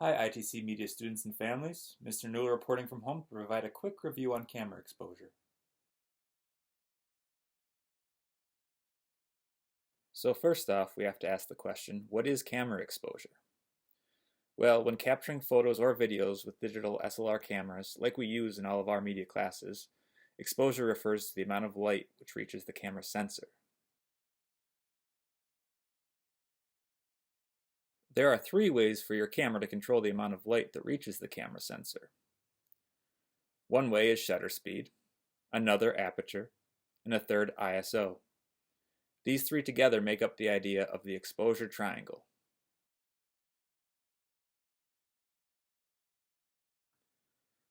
Hi ITC media students and families. Mr. Newell reporting from home to provide a quick review on camera exposure. So first off, we have to ask the question, what is camera exposure? Well, when capturing photos or videos with digital SLR cameras, like we use in all of our media classes, exposure refers to the amount of light which reaches the camera sensor. There are three ways for your camera to control the amount of light that reaches the camera sensor. One way is shutter speed, another aperture, and a third ISO. These three together make up the idea of the exposure triangle.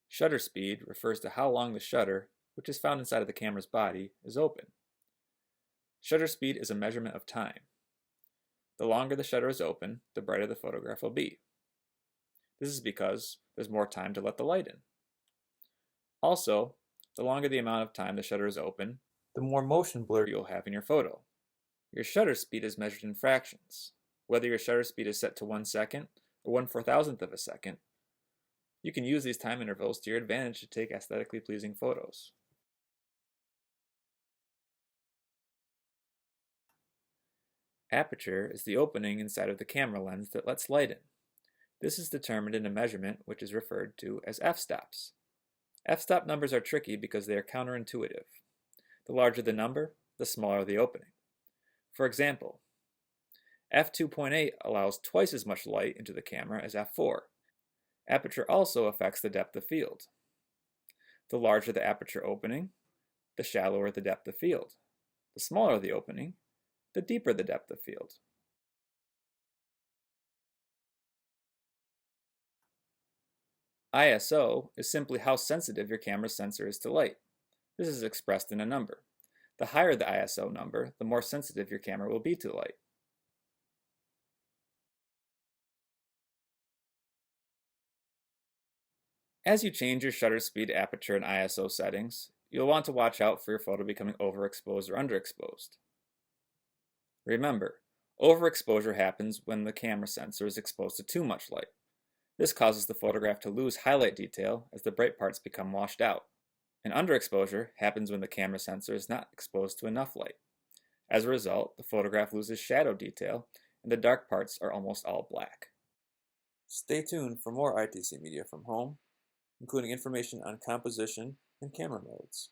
Shutter speed refers to how long the shutter, which is found inside of the camera's body, is open. Shutter speed is a measurement of time. The longer the shutter is open, the brighter the photograph will be. This is because there's more time to let the light in. Also, the longer the amount of time the shutter is open, the more motion blur you'll have in your photo. Your shutter speed is measured in fractions. Whether your shutter speed is set to 1 second or 1/4000th of a second, you can use these time intervals to your advantage to take aesthetically pleasing photos. Aperture is the opening inside of the camera lens that lets light in. This is determined in a measurement which is referred to as f-stops. F-stop numbers are tricky because they are counterintuitive. The larger the number, the smaller the opening. For example, f2.8 allows twice as much light into the camera as f4. Aperture also affects the depth of field. The larger the aperture opening, the shallower the depth of field. The smaller the opening, the deeper the depth of field. ISO is simply how sensitive your camera's sensor is to light. This is expressed in a number. The higher the ISO number, the more sensitive your camera will be to light. As you change your shutter speed, aperture, and ISO settings, you'll want to watch out for your photo becoming overexposed or underexposed. Remember, overexposure happens when the camera sensor is exposed to too much light. This causes the photograph to lose highlight detail as the bright parts become washed out. And underexposure happens when the camera sensor is not exposed to enough light. As a result, the photograph loses shadow detail and the dark parts are almost all black. Stay tuned for more ITC media from home, including information on composition and camera modes.